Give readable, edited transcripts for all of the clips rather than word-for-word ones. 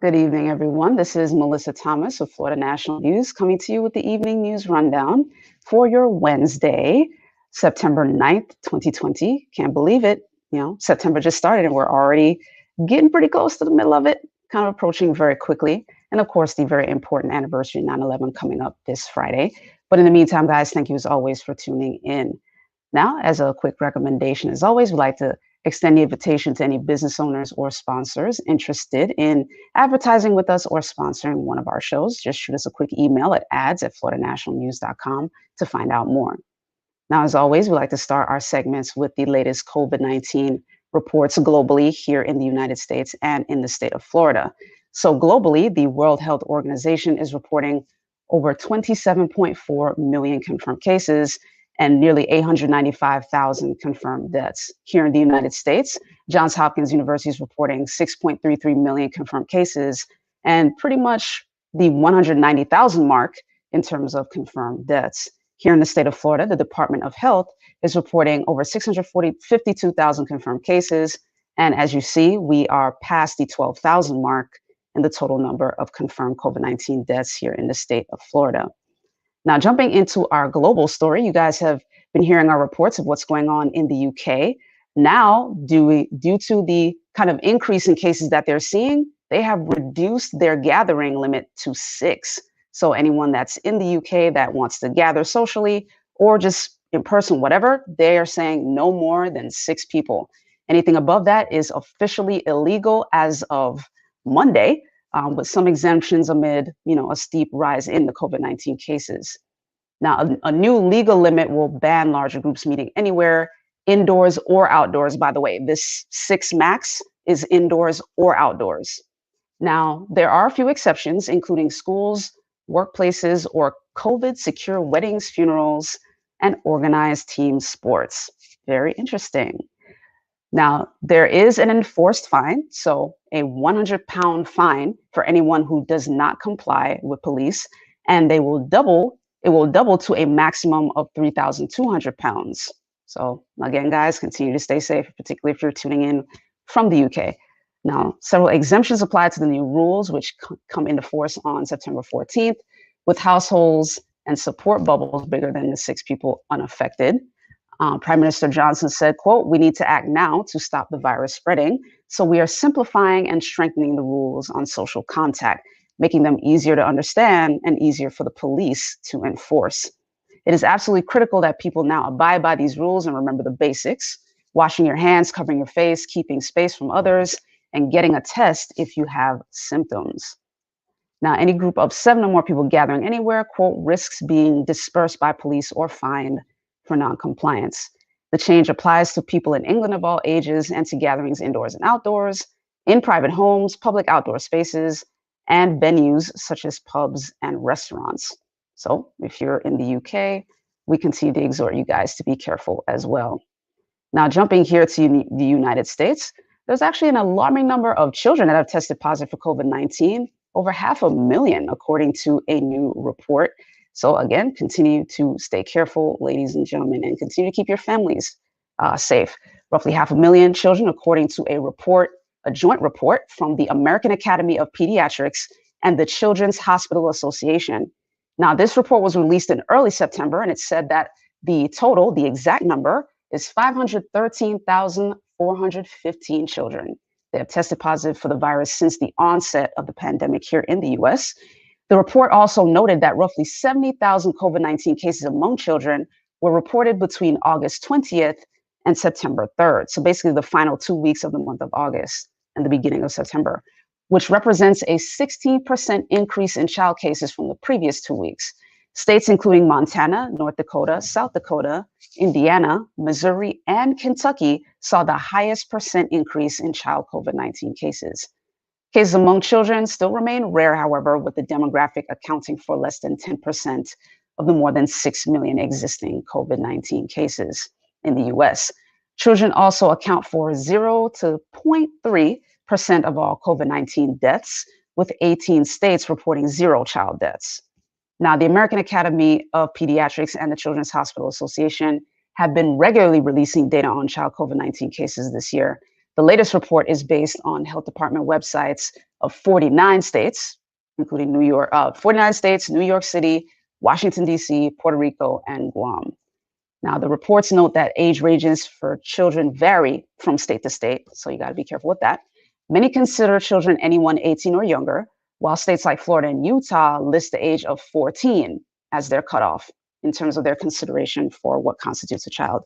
Good evening, everyone. This is Melissa Thomas of Florida National News coming to you with the evening news rundown for your Wednesday, September 9th, 2020. Can't believe it. September just started and we're already getting pretty close to the middle of it, kind of approaching very quickly. And of course, the very important anniversary 9/11 coming up this Friday. But in the meantime, guys, thank you as always for tuning in. Now, as a quick recommendation, as always, we'd like to extend the invitation to any business owners or sponsors interested in advertising with us or sponsoring one of our shows. Just shoot us a quick email at ads@floridanationalnews.com to find out more. Now, as always, we like to start our segments with the latest COVID-19 reports globally here in the United States and in the state of Florida. So globally, the World Health Organization is reporting over 27.4 million confirmed cases and nearly 895,000 confirmed deaths. Here in the United States, Johns Hopkins University is reporting 6.33 million confirmed cases and pretty much the 190,000 mark in terms of confirmed deaths. Here in the state of Florida, the Department of Health is reporting over 652,000 confirmed cases. And as you see, we are past the 12,000 mark in the total number of confirmed COVID-19 deaths here in the state of Florida. Now, jumping into our global story, you guys have been hearing our reports of what's going on in the UK. Now, due to the kind of increase in cases that they're seeing, they have reduced their gathering limit to 6. So anyone that's in the UK that wants to gather socially or just in person, whatever, they are saying no more than 6 people. Anything above that is officially illegal as of Monday. With some exemptions amid, a steep rise in the COVID-19 cases. Now, a new legal limit will ban larger groups meeting anywhere, indoors or outdoors. By the way, this 6 max is indoors or outdoors. Now, there are a few exceptions, including schools, workplaces, or COVID-secure weddings, funerals, and organized team sports. Very interesting. Now, there is an enforced fine, so a 100-pound fine for anyone who does not comply with police, and it will double to a maximum of 3,200 pounds. So again, guys, continue to stay safe, particularly if you're tuning in from the UK. Now, several exemptions apply to the new rules, which come into force on September 14th, with households and support bubbles bigger than the 6 people unaffected. Prime Minister Johnson said, quote, "We need to act now to stop the virus spreading. So we are simplifying and strengthening the rules on social contact, making them easier to understand and easier for the police to enforce. It is absolutely critical that people now abide by these rules and remember the basics: washing your hands, covering your face, keeping space from others, and getting a test if you have symptoms." Now, any group of 7 or more people gathering anywhere, quote, "risks being dispersed by police or fined for non-compliance." The change applies to people in England of all ages and to gatherings indoors and outdoors, in private homes, public outdoor spaces, and venues such as pubs and restaurants. So if you're in the UK, we continue to exhort you guys to be careful as well. Now, jumping here to the United States, there's actually an alarming number of children that have tested positive for COVID-19, over 500,000, according to a new report. So again, continue to stay careful, ladies and gentlemen, and continue to keep your families safe. Roughly 500,000 children, according to a joint report from the American Academy of Pediatrics and the Children's Hospital Association. Now, this report was released in early September, and it said that the exact number, is 513,415 children that have tested positive for the virus since the onset of the pandemic here in the US. The report also noted that roughly 70,000 COVID-19 cases among children were reported between August 20th and September 3rd. So basically the final 2 weeks of the month of August and the beginning of September, which represents a 16% increase in child cases from the previous 2 weeks. States including Montana, North Dakota, South Dakota, Indiana, Missouri, and Kentucky saw the highest percent increase in child COVID-19 cases. Cases among children still remain rare, however, with the demographic accounting for less than 10% of the more than 6 million existing COVID-19 cases in the US. Children also account for 0 to 0.3% of all COVID-19 deaths, with 18 states reporting 0 child deaths. Now, the American Academy of Pediatrics and the Children's Hospital Association have been regularly releasing data on child COVID-19 cases this year. The latest report is based on health department websites of 49 states, including New York, 49 states, New York City, Washington, D.C., Puerto Rico, and Guam. Now, the reports note that age ranges for children vary from state to state, so you got to be careful with that. Many consider children anyone 18 or younger, while states like Florida and Utah list the age of 14 as their cutoff in terms of their consideration for what constitutes a child.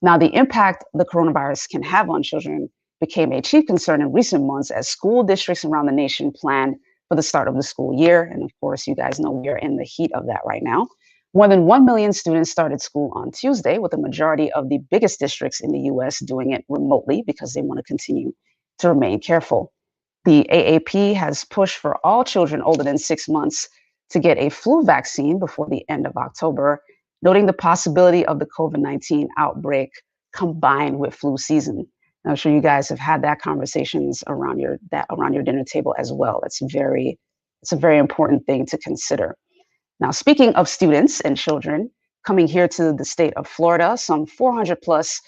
Now, the impact the coronavirus can have on children became a chief concern in recent months as school districts around the nation planned for the start of the school year. And of course, you guys know we are in the heat of that right now. More than 1 million students started school on Tuesday, with the majority of the biggest districts in the US doing it remotely because they want to continue to remain careful. The AAP has pushed for all children older than 6 months to get a flu vaccine before the end of October, noting the possibility of the COVID-19 outbreak combined with flu season. I'm sure you guys have had that conversations around your dinner table as well. It's a very important thing to consider. Now, speaking of students and children coming here to the state of Florida, some 400 plus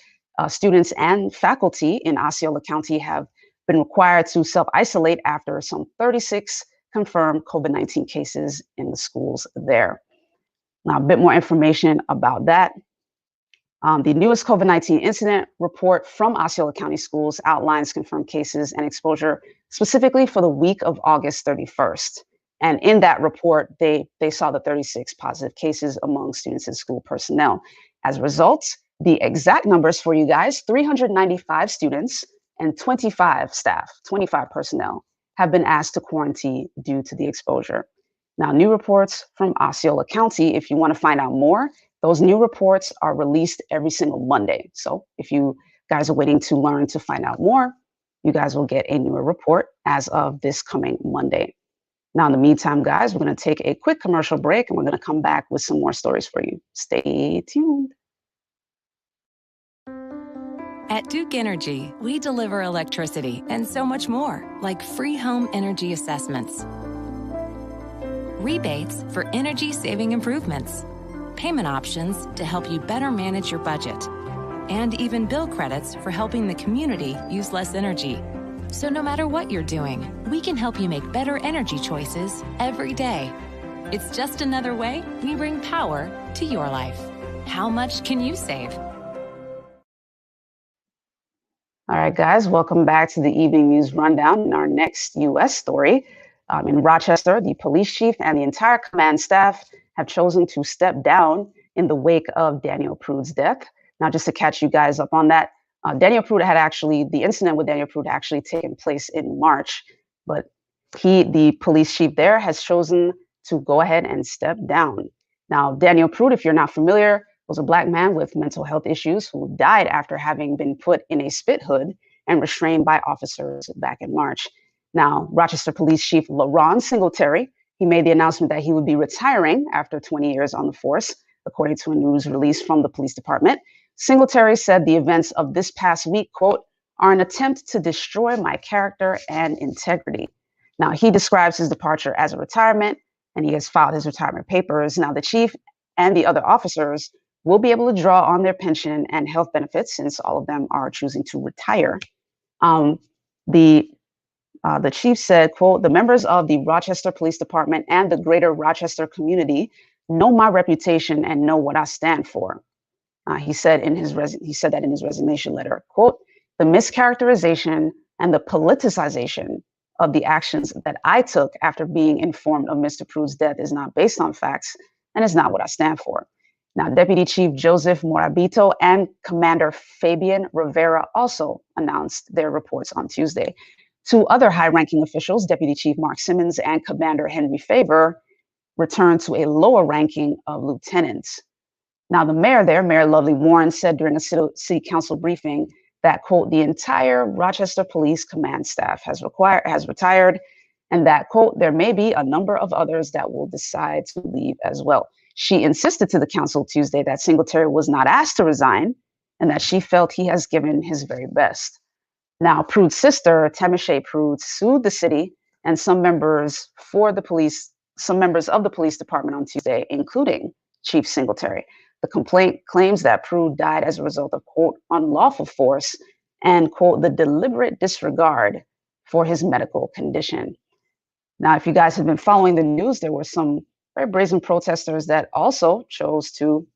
students and faculty in Osceola County have been required to self-isolate after some 36 confirmed COVID-19 cases in the schools there. Now, a bit more information about that. The newest COVID-19 incident report from Osceola County Schools outlines confirmed cases and exposure specifically for the week of August 31st. And in that report, they saw the 36 positive cases among students and school personnel. As a result, the exact numbers for you guys, 395 students and 25 staff, 25 personnel have been asked to quarantine due to the exposure. Now, new reports from Osceola County, if you want to find out more, those new reports are released every single Monday. So if you guys are waiting to learn to find out more, you guys will get a newer report as of this coming Monday. Now, in the meantime, guys, we're going to take a quick commercial break and we're going to come back with some more stories for you. Stay tuned. At Duke Energy, we deliver electricity and so much more, like free home energy assessments, rebates for energy-saving improvements, payment options to help you better manage your budget, and even bill credits for helping the community use less energy. So no matter what you're doing, we can help you make better energy choices every day. It's just another way we bring power to your life. How much can you save? All right, guys, welcome back to the Evening News Rundown. In our next U.S. story, in Rochester, the police chief and the entire command staff have chosen to step down in the wake of Daniel Prude's death. Now, just to catch you guys up on that, the incident with Daniel Prude actually taken place in March, but the police chief there has chosen to go ahead and step down. Now, Daniel Prude, if you're not familiar, was a Black man with mental health issues who died after having been put in a spit hood and restrained by officers back in March. Now, Rochester Police Chief LaRon Singletary, he made the announcement that he would be retiring after 20 years on the force, according to a news release from the police department. Singletary said the events of this past week, quote, are an attempt to destroy my character and integrity. Now, he describes his departure as a retirement, and he has filed his retirement papers. Now, the chief and the other officers will be able to draw on their pension and health benefits since all of them are choosing to retire. The chief said, quote, the members of the Rochester Police Department and the greater Rochester community know my reputation and know what I stand for. He said that in his resignation letter, quote, the mischaracterization and the politicization of the actions that I took after being informed of Mr. Prude's death is not based on facts and is not what I stand for. Now, Deputy Chief Joseph Morabito and Commander Fabian Rivera also announced their reports on Tuesday. Two other high-ranking officials, Deputy Chief Mark Simmons and Commander Henry Faber, returned to a lower ranking of lieutenants. Now, the mayor there, Mayor Lovely Warren, said during a city council briefing that, quote, the entire Rochester Police Command staff has retired, and that, quote, there may be a number of others that will decide to leave as well. She insisted to the council Tuesday that Singletary was not asked to resign and that she felt he has given his very best. Now, Prude's sister, Tamashay Prude, sued the city and some members of the police department on Tuesday, including Chief Singletary. The complaint claims that Prude died as a result of, quote, unlawful force and, quote, the deliberate disregard for his medical condition. Now, if you guys have been following the news, there were some very brazen protesters that also chose to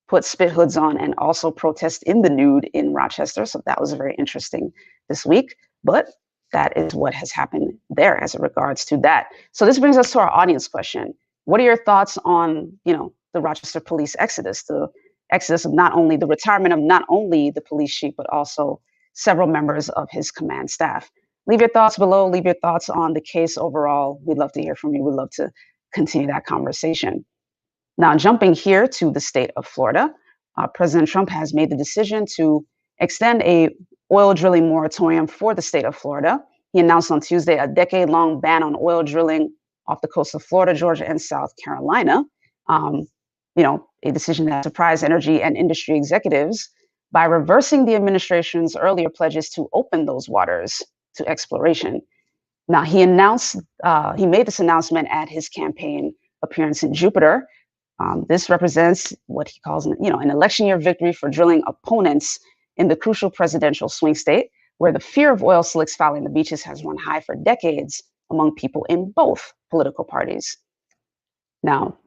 put spit hoods on and also protest in the nude in Rochester. So that was very interesting this week. But that is what has happened there as it regards to that. So this brings us to our audience question. What are your thoughts on, the Rochester police exodus, the exodus of not only the retirement of not only the police chief, but also several members of his command staff? Leave your thoughts below. Leave your thoughts on the case overall. We'd love to hear from you. We'd love to continue that conversation. Now, jumping here to the state of Florida, President Trump has made the decision to extend a oil drilling moratorium for the state of Florida. He announced on Tuesday a decade-long ban on oil drilling off the coast of Florida, Georgia, and South Carolina. A decision that surprised energy and industry executives by reversing the administration's earlier pledges to open those waters to exploration. Now, he made this announcement at his campaign appearance in Jupiter. This represents what he calls an election year victory for drilling opponents in the crucial presidential swing state, where the fear of oil slicks fouling the beaches has run high for decades among people in both political parties. Now,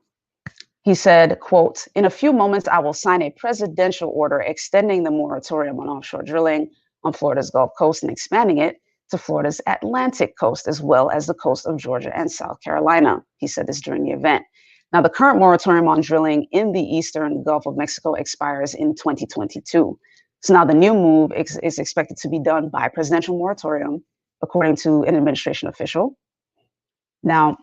he said, quote, "In a few moments, I will sign a presidential order extending the moratorium on offshore drilling on Florida's Gulf Coast and expanding it to Florida's Atlantic coast, as well as the coast of Georgia and South Carolina." He said this during the event. Now, the current moratorium on drilling in the eastern Gulf of Mexico expires in 2022. So now the new move is expected to be done by presidential moratorium, according to an administration official. Now,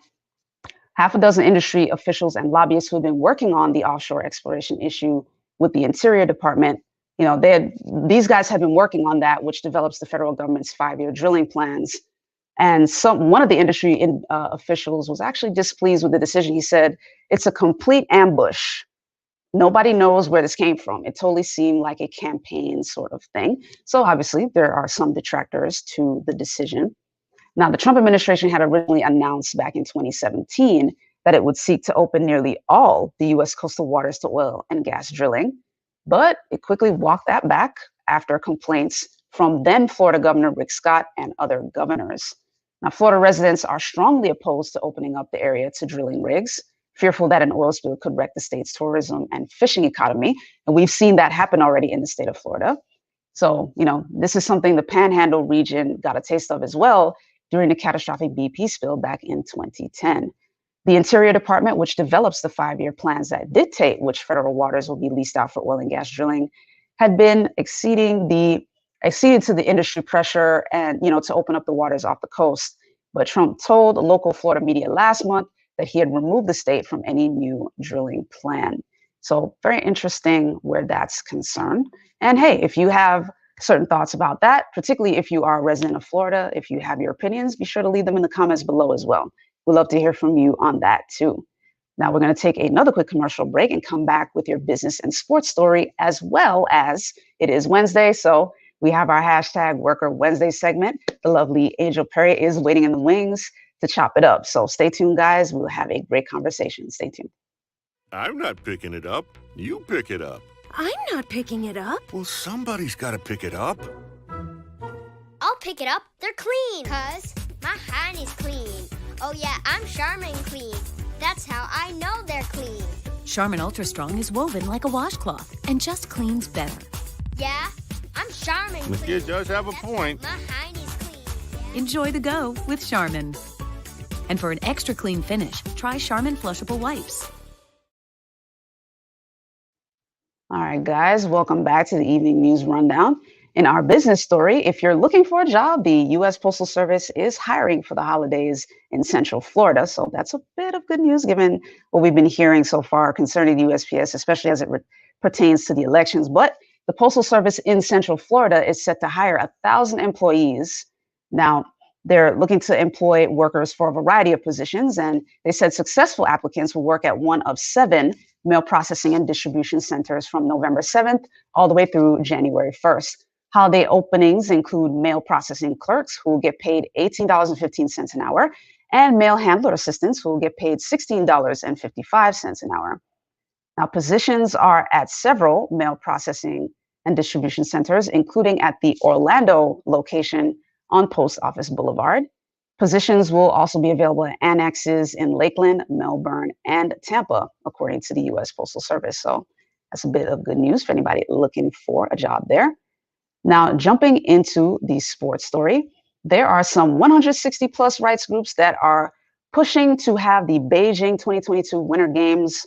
half a dozen industry officials and lobbyists who have been working on the offshore exploration issue with the Interior Department, these guys have been working on that, which develops the federal government's 5-year drilling plans. And one of the industry officials was actually displeased with the decision. He said, "It's a complete ambush. Nobody knows where this came from. It totally seemed like a campaign sort of thing." So obviously there are some detractors to the decision. Now, the Trump administration had originally announced back in 2017 that it would seek to open nearly all the U.S. coastal waters to oil and gas drilling, but it quickly walked that back after complaints from then Florida Governor Rick Scott and other governors. Now, Florida residents are strongly opposed to opening up the area to drilling rigs, fearful that an oil spill could wreck the state's tourism and fishing economy. And we've seen that happen already in the state of Florida. So, this is something the Panhandle region got a taste of as well during the catastrophic BP spill back in 2010. The Interior Department, which develops the 5-year plans that dictate which federal waters will be leased out for oil and gas drilling, had been acceding to the industry pressure and, to open up the waters off the coast. But Trump told local Florida media last month that he had removed the state from any new drilling plan. So very interesting where that's concerned. And hey, if you have certain thoughts about that, particularly if you are a resident of Florida, if you have your opinions, be sure to leave them in the comments below as well. We'd love to hear from you on that too. Now we're going to take another quick commercial break and come back with your business and sports story, as well as it is Wednesday. So we have our hashtag Worker Wednesday segment. The lovely Angel Perry is waiting in the wings to chop it up. So stay tuned, guys. We'll have a great conversation. Stay tuned. I'm not picking it up. You pick it up. I'm not picking it up. Well, somebody's got to pick it up. I'll pick it up. They're clean. 'Cause my hand is clean. Oh yeah, I'm Charmin Clean. That's how I know they're clean. Charmin Ultra Strong is woven like a washcloth and just cleans better. Yeah, I'm Charmin Clean. The kid does have a That's point. My hand is clean. Enjoy the go with Charmin. And for an extra clean finish, try Charmin Flushable Wipes. All right, guys, welcome back to the Evening News Rundown. In our business story, if you're looking for a job, the U.S. Postal Service is hiring for the holidays in Central Florida. So that's a bit of good news given what we've been hearing so far concerning the USPS, especially as it pertains to the elections. But the Postal Service in Central Florida is set to hire 1,000 employees. Now, they're looking to employ workers for a variety of positions, and they said successful applicants will work at one of 7 mail processing and distribution centers from November 7th all the way through January 1st. Holiday openings include mail processing clerks who will get paid $18.15 an hour, and mail handler assistants who will get paid $16.55 an hour. Now, positions are at several mail processing and distribution centers, including at the Orlando location on Post Office Boulevard. Positions will also be available at annexes in Lakeland, Melbourne, and Tampa, according to the U.S. Postal Service. So that's a bit of good news for anybody looking for a job there. Now, jumping into the sports story, there are some 160 plus rights groups that are pushing to have the Beijing 2022 Winter Games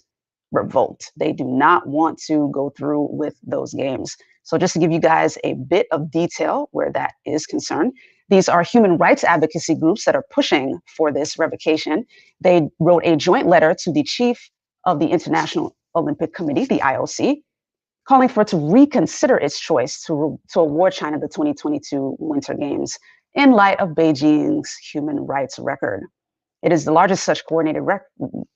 revoked. They do not want to go through with those games. So just to give you guys a bit of detail where that is concerned, these are human rights advocacy groups that are pushing for this revocation. They wrote a joint letter to the chief of the International Olympic Committee, the IOC, calling for it to reconsider its choice to award China the 2022 Winter Games in light of Beijing's human rights record. It is the largest such coordinated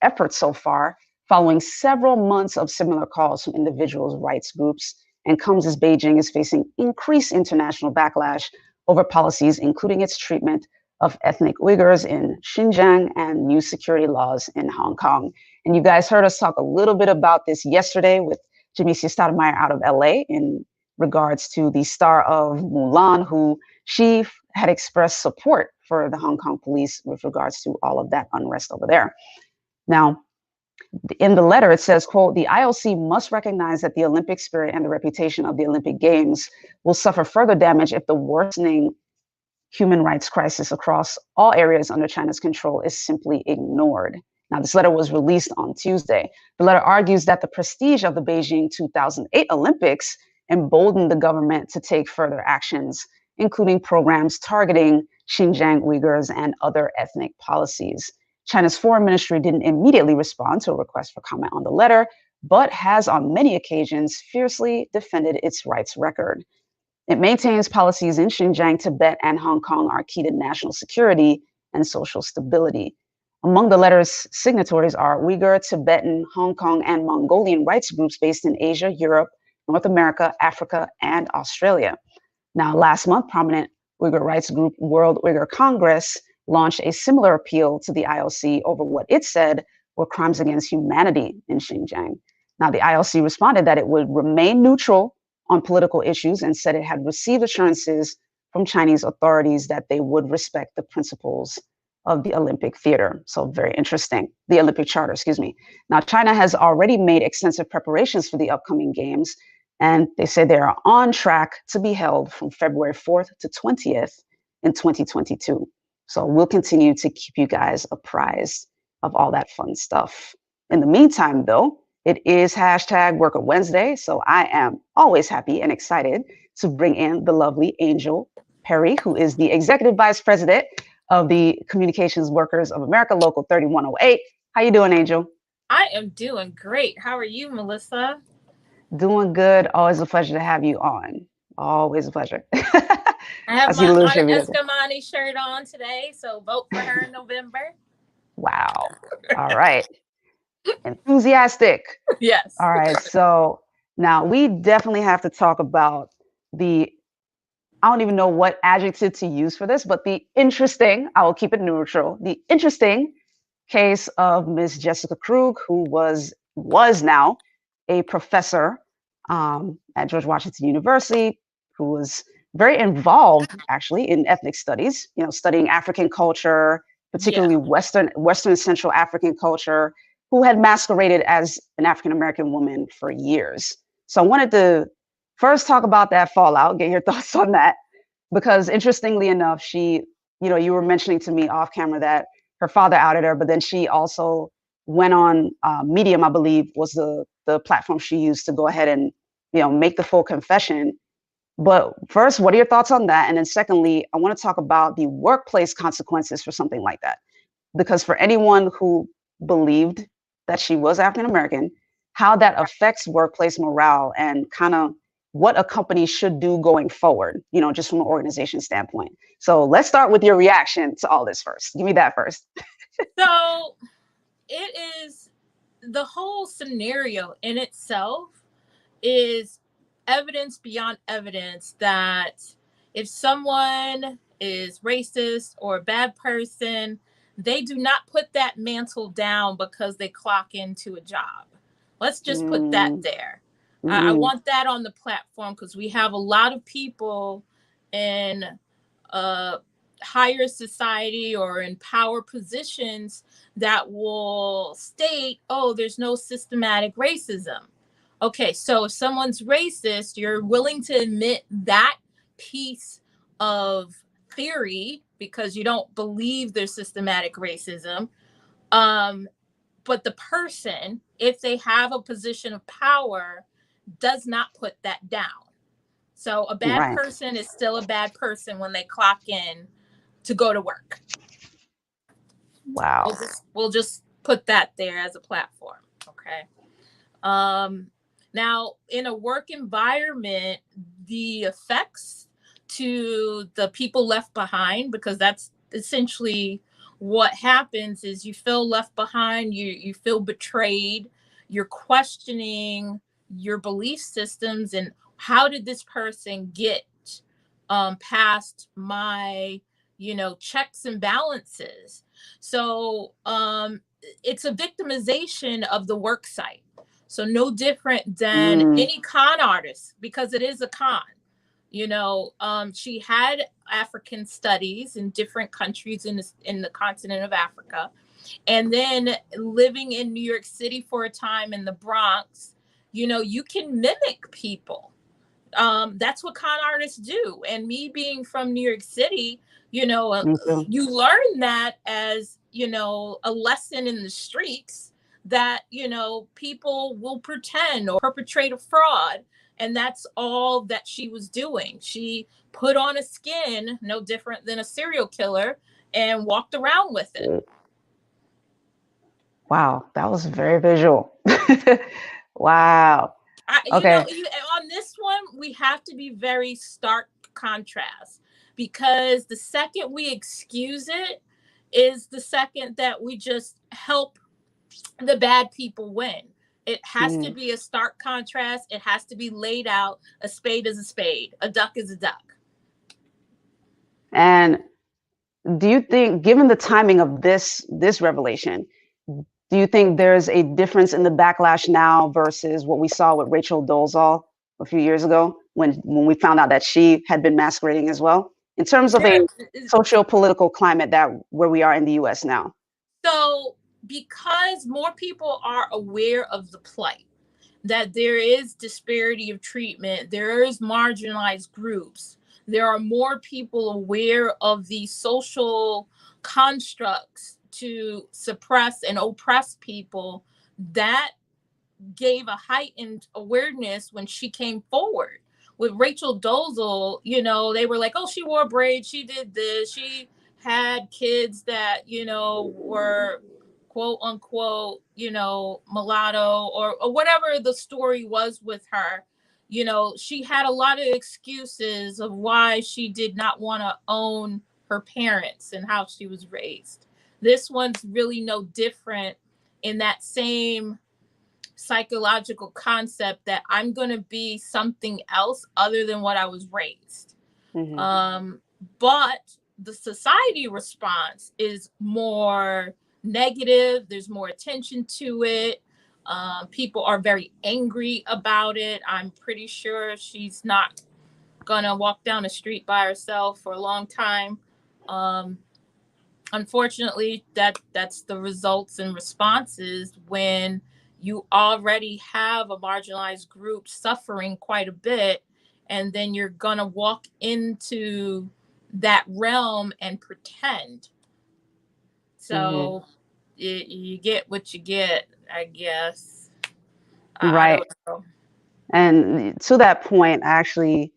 effort so far, following several months of similar calls from individuals' rights groups, and comes as Beijing is facing increased international backlash over policies, including its treatment of ethnic Uyghurs in Xinjiang and new security laws in Hong Kong. And you guys heard us talk a little bit about this yesterday with Janicia Stoudemire out of LA in regards to the star of Mulan, who she had expressed support for the Hong Kong police with regards to all of that unrest over there. Now, in the letter, it says, quote, the IOC must recognize that the Olympic spirit and the reputation of the Olympic Games will suffer further damage if the worsening human rights crisis across all areas under China's control is simply ignored. Now, this letter was released on Tuesday. The letter argues that the prestige of the Beijing 2008 Olympics emboldened the government to take further actions, including programs targeting Xinjiang Uyghurs and other ethnic policies. China's foreign ministry didn't immediately respond to a request for comment on the letter, but has on many occasions fiercely defended its rights record. It maintains policies in Xinjiang, Tibet, and Hong Kong are key to national security and social stability. Among the letter's signatories are Uyghur, Tibetan, Hong Kong, and Mongolian rights groups based in Asia, Europe, North America, Africa, and Australia. Now, last month, prominent Uyghur rights group World Uyghur Congress launched a similar appeal to the IOC over what it said were crimes against humanity in Xinjiang. Now, the IOC responded that it would remain neutral on political issues and said it had received assurances from Chinese authorities that they would respect the principles of the Olympic theater. So very interesting. The Olympic Charter, excuse me. Now, China has already made extensive preparations for the upcoming games, and they say they are on track to be held from February 4th to 20th in 2022. So we'll continue to keep you guys apprised of all that fun stuff. In the meantime, though, it is hashtag Worker Wednesday, so I am always happy and excited to bring in the lovely Angel Perry, who is the Executive Vice President of the Communications Workers of America, Local 3108. How you doing, Angel? I am doing great. How are you, Melissa? Doing good. Always a pleasure to have you on. Always a pleasure. I have my Eskamani shirt on today, so vote for her in November. Wow. All right. Enthusiastic. Yes. All right. So now we definitely have to talk about I don't even know what adjective to use for this, but the interesting, I will keep it neutral, the interesting case of Miss Jessica Krug, who was now a professor at George Washington University, who was very involved actually in ethnic studies, studying African culture, particularly Western Central African culture, who had masqueraded as an African-American woman for years. So I wanted to first talk about that fallout, get your thoughts on that, because interestingly enough, she, you were mentioning to me off camera that her father outed her, but then she also went on Medium, I believe, was the platform she used to go ahead and, make the full confession. But first, what are your thoughts on that? And then secondly, I want to talk about the workplace consequences for something like that. Because for anyone who believed that she was African-American, how that affects workplace morale and kind of what a company should do going forward, just from an organization standpoint. So let's start with your reaction to all this first. Give me that first. So it is, the whole scenario in itself is evidence beyond evidence that if someone is racist or a bad person, they do not put that mantle down because they clock into a job. Let's just put that there. I want that on the platform because we have a lot of people in higher society or in power positions that will state, oh, there's no systematic racism. Okay, so if someone's racist, you're willing to admit that piece of theory because you don't believe there's systematic racism. But the person, if they have a position of power, does not put that down. So a bad person is still a bad person when they clock in to go to work. Wow. We'll just put that there as a platform. Okay. Now, in a work environment, the effects to the people left behind, because that's essentially what happens, is you feel left behind, you feel betrayed, you're questioning your belief systems and how did this person get past my, checks and balances. So it's a victimization of the work site. So no different than any con artist, because it is a con. She had African studies in different countries in the continent of Africa. And then living in New York City for a time in the Bronx, you can mimic people. That's what con artists do. And me being from New York City, you learn that as, a lesson in the streets that, people will pretend or perpetrate a fraud. And that's all that she was doing. She put on a skin, no different than a serial killer, and walked around with it. Wow, that was very visual. Wow. Okay. On this one, we have to be very stark contrast, because the second we excuse it is the second that we just help the bad people win. It has to be a stark contrast. It has to be laid out. A spade is a spade. A duck is a duck. And do you think, given the timing of this revelation, do you think there's a difference in the backlash now versus what we saw with Rachel Dolezal a few years ago when we found out that she had been masquerading as well, in terms of a socio-political climate where we are in the US now? So because more people are aware of the plight, that there is disparity of treatment, there is marginalized groups, there are more people aware of the social constructs to suppress and oppress people, that gave a heightened awareness when she came forward. With Rachel Dolezal, they were like, oh, she wore braids, she did this, she had kids that, were quote unquote, mulatto or whatever the story was with her. She had a lot of excuses of why she did not want to own her parents and how she was raised. This one's really no different in that same psychological concept that I'm going to be something else other than what I was raised. But the society response is more negative. There's more attention to it. People are very angry about it. I'm pretty sure she's not going to walk down the street by herself for a long time. Unfortunately, that's the results and responses when you already have a marginalized group suffering quite a bit, and then you're gonna walk into that realm and pretend. So you get what you get, I guess. Right. And to that point, I actually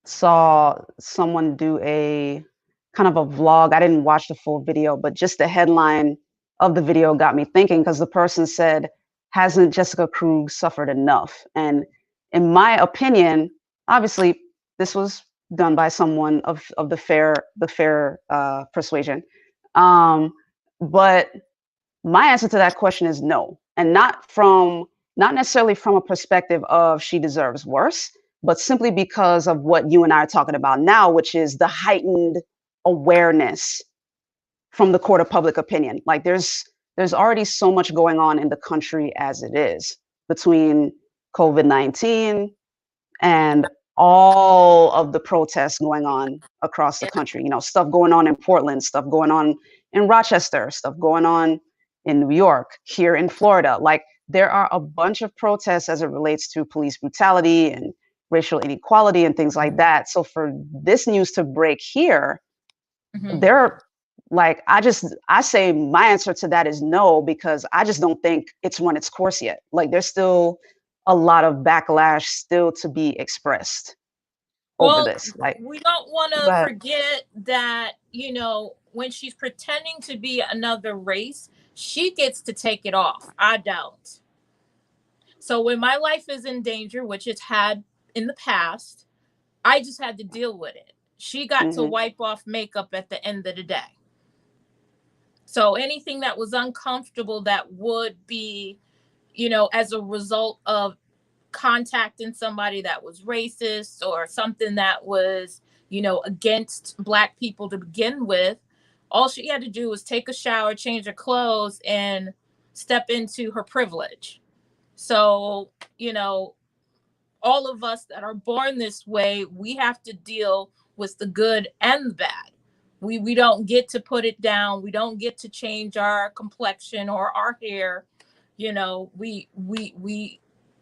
saw someone do a kind of a vlog. I didn't watch the full video, but just the headline of the video got me thinking, because the person said, hasn't Jessica Krug suffered enough? And in my opinion, obviously this was done by someone of the fair persuasion. But my answer to that question is no. And not necessarily from a perspective of she deserves worse, but simply because of what you and I are talking about now, which is the heightened awareness from the court of public opinion. Like there's already so much going on in the country as it is, between COVID-19 and all of the protests going on across the country. You know, stuff going on in Portland, stuff going on in Rochester, stuff going on in New York, here in Florida. Like, there are a bunch of protests as it relates to police brutality and racial inequality and things like that. So for this news to break here, there, like, I say my answer to that is no, because I just don't think it's run its course yet. Like, there's still a lot of backlash still to be expressed over this. Like, we don't want to forget that, you know, when she's pretending to be another race, she gets to take it off. I don't. So when my life is in danger, which it's had in the past, I just had to deal with it. She got to wipe off makeup at the end of the day. So anything that was uncomfortable that would be, you know, as a result of contacting somebody that was racist or something that was, you know, against Black people to begin with, all she had to do was take a shower, change her clothes, and step into her privilege. So, you know, all of us that are born this way, we have to deal with the good and the bad. We don't get to put it down. We don't get to change our complexion or our hair. You know, we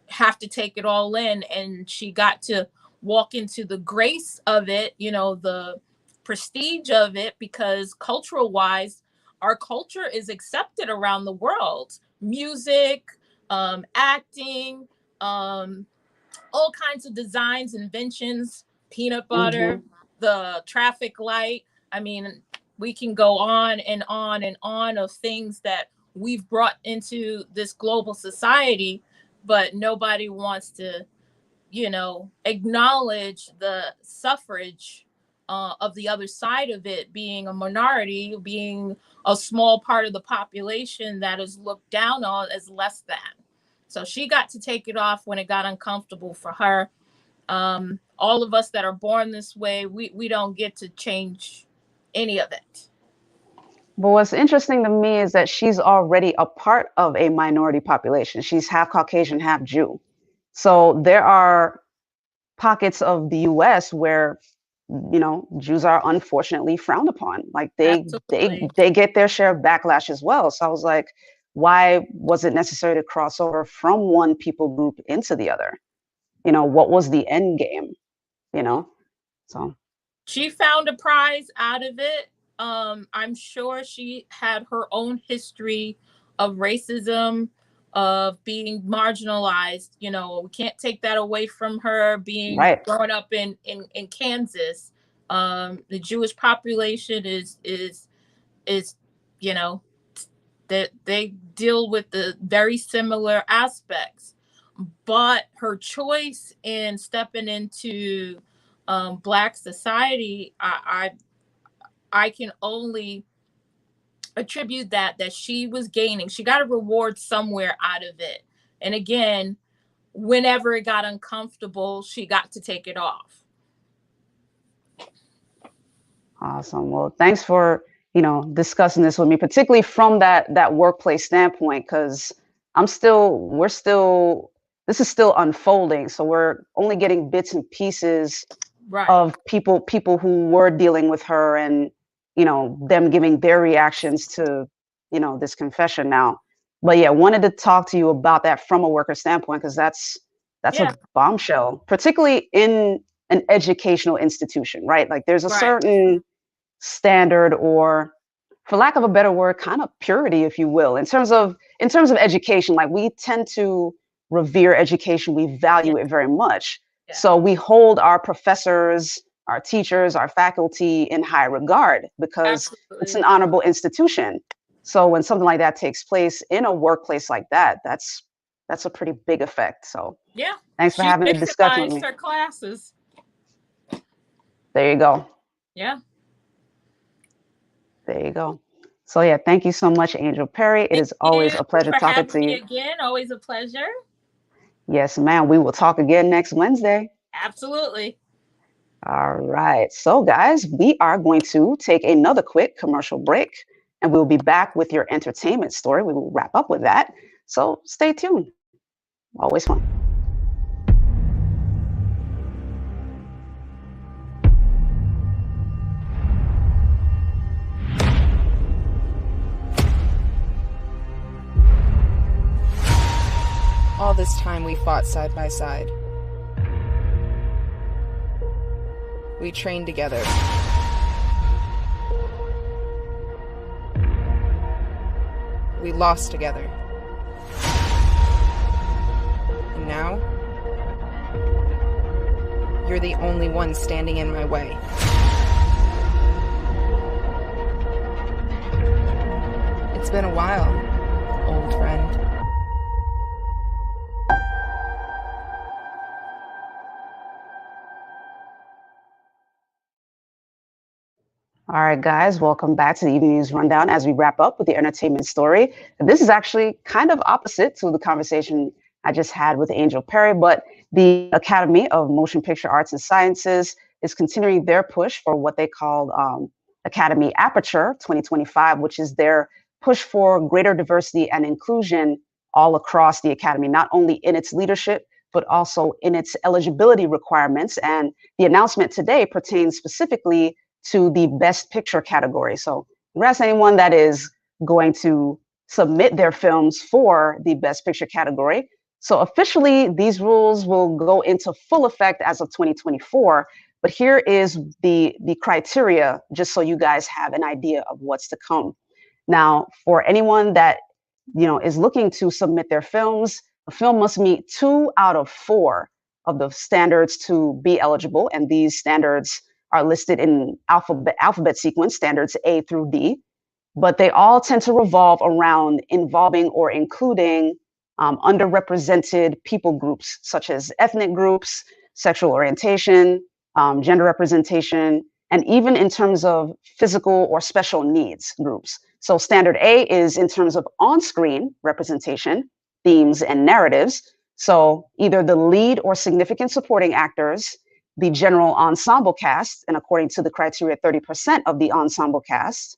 have to take it all in. And she got to walk into the grace of it, you know, the prestige of it, because cultural wise, our culture is accepted around the world. Music, acting, all kinds of designs, inventions, peanut butter, the traffic light. I mean, we can go on and on and on of things that we've brought into this global society, but nobody wants to, you know, acknowledge the suffrage of the other side of it, being a minority, being a small part of the population that is looked down on as less than. So she got to take it off when it got uncomfortable for her. All of us that are born this way, we don't get to change any of it. But what's interesting to me is that she's already a part of a minority population. She's half Caucasian, half Jew. So there are pockets of the US where, you know, Jews are unfortunately frowned upon. Like, they get their share of backlash as well. So I was like, why was it necessary to cross over from one people group into the other? You know, what was the end game? You know, so she found a prize out of it. I'm sure she had her own history of racism, of being marginalized. You know, we can't take that away from her being growing up in Kansas. The Jewish population is, you know, that they deal with the very similar aspects, but her choice in stepping into Black society, I can only attribute that she was gaining. She got a reward somewhere out of it. And again, whenever it got uncomfortable, she got to take it off. Awesome. Well, thanks for, you know, discussing this with me, particularly from that workplace standpoint, because this is still unfolding. So we're only getting bits and pieces of people who were dealing with her, and, you know, them giving their reactions to, you know, this confession now. But yeah, wanted to talk to you about that from a worker standpoint, because that's a bombshell, particularly in an educational institution, right? Like, there's a certain standard, or, for lack of a better word, kind of purity, if you will, in terms of education. Like, we tend to revere education, we value it very much. So we hold our professors, our teachers, our faculty in high regard, because it's an honorable institution. So when something like that takes place in a workplace like that, that's a pretty big effect. So thanks for having a discussion with me. Her classes. There you go. Yeah. There you go. So yeah, thank you so much, Angel Perry. It is always a pleasure talking to you. Again, always a pleasure. Yes, ma'am. We will talk again next Wednesday. Absolutely. All right. So guys, we are going to take another quick commercial break, and we'll be back with your entertainment story. We will wrap up with that. So stay tuned. Always fun. this time we fought side by side. We trained together. We lost together. And now, you're the only one standing in my way. It's been a while, old friend. All right, guys, welcome back to the Evening News Rundown as we wrap up with the entertainment story. This is actually kind of opposite to the conversation I just had with Angel Perry, but the Academy of Motion Picture Arts and Sciences is continuing their push for what they called Academy Aperture 2025, which is their push for greater diversity and inclusion all across the Academy, not only in its leadership, but also in its eligibility requirements. And the announcement today pertains specifically to the Best Picture category. So congrats to anyone that is going to submit their films for the Best Picture category. So officially, these rules will go into full effect as of 2024. But here is the criteria, just so you guys have an idea of what's to come. Now, for anyone that is looking to submit their films, a film must meet 2 out of 4 of the standards to be eligible, and these standards are listed in alphabet sequence, standards A through D, but they all tend to revolve around involving or including underrepresented people groups, such as ethnic groups, sexual orientation, gender representation, and even in terms of physical or special needs groups. So standard A is in terms of on-screen representation, themes, and narratives. So either the lead or significant supporting actors, the general ensemble cast, and according to the criteria, 30% of the ensemble cast,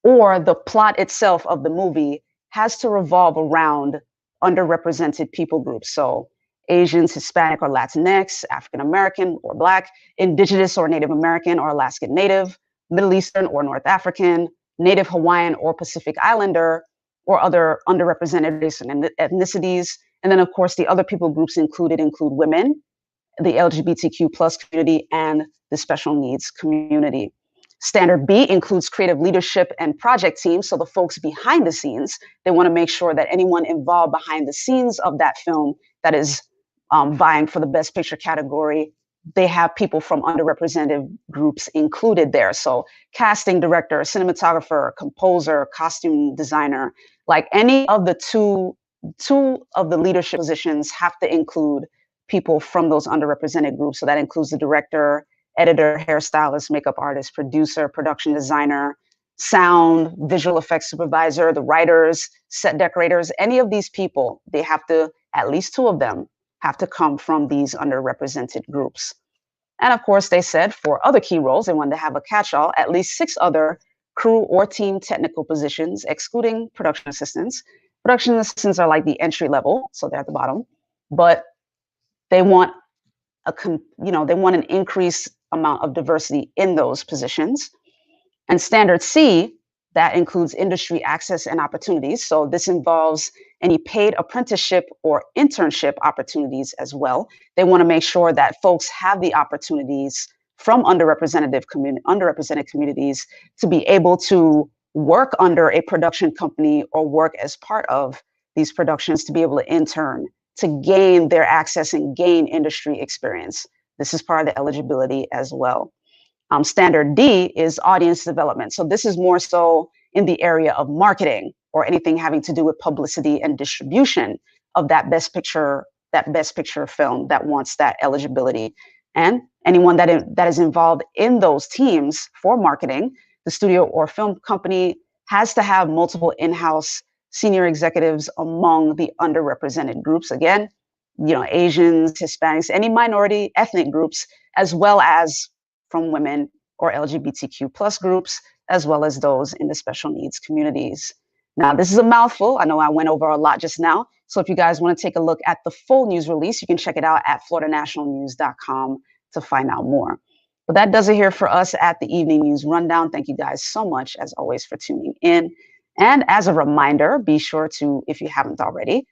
or the plot itself of the movie has to revolve around underrepresented people groups. So Asians, Hispanic or Latinx, African American or Black, Indigenous or Native American or Alaskan Native, Middle Eastern or North African, Native Hawaiian or Pacific Islander, or other underrepresented race and ethnicities. And then, of course, the other people groups include women, the LGBTQ plus community, and the special needs community. Standard B includes creative leadership and project teams. So the folks behind the scenes, they want to make sure that anyone involved behind the scenes of that film that is vying for the Best Picture category, they have people from underrepresented groups included there. So casting director, cinematographer, composer, costume designer, like any of the two of the leadership positions have to include people from those underrepresented groups. So that includes the director, editor, hairstylist, makeup artist, producer, production designer, sound, visual effects supervisor, the writers, set decorators, any of these people, they have to, at least 2 of them, have to come from these underrepresented groups. And of course, they said for other key roles, they wanted to have a catch-all, at least 6 other crew or team technical positions, excluding production assistants. Production assistants are like the entry level, so they're at the bottom, but they want an increased amount of diversity in those positions. And standard C, that includes industry access and opportunities. So this involves any paid apprenticeship or internship opportunities as well. They want to make sure that folks have the opportunities from underrepresented communities to be able to work under a production company or work as part of these productions, to be able to intern, to gain their access and gain industry experience. This is part of the eligibility as well. Standard D is audience development. So this is more so in the area of marketing or anything having to do with publicity and distribution of that best picture film that wants that eligibility. And anyone that is involved in those teams for marketing, the studio or film company has to have multiple in-house senior executives among the underrepresented groups. Again, Asians, Hispanics, any minority ethnic groups, as well as from women or LGBTQ plus groups, as well as those in the special needs communities. Now, this is a mouthful. I know I went over a lot just now. So if you guys want to take a look at the full news release, you can check it out at floridanationalnews.com to find out more. But that does it here for us at the Evening News Rundown. Thank you guys so much, as always, for tuning in. And as a reminder, be sure to, if you haven't already,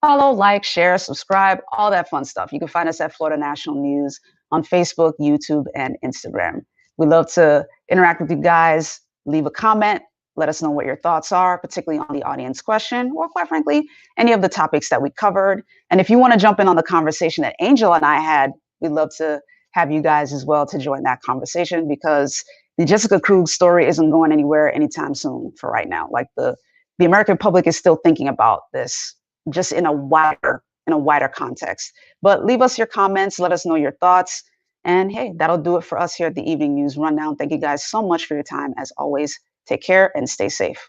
follow, like, share, subscribe, all that fun stuff. You can find us at Florida National News on Facebook, YouTube, and Instagram. We love to interact with you guys. Leave a comment. Let us know what your thoughts are, particularly on the audience question, or quite frankly, any of the topics that we covered. And if you want to jump in on the conversation that Angel and I had, we'd love to have you guys as well to join that conversation, because the Jessica Krug story isn't going anywhere anytime soon for right now. Like the American public is still thinking about this just in a wider context. But leave us your comments, let us know your thoughts. And hey, that'll do it for us here at the Evening News Rundown. Thank you guys so much for your time. As always, take care and stay safe.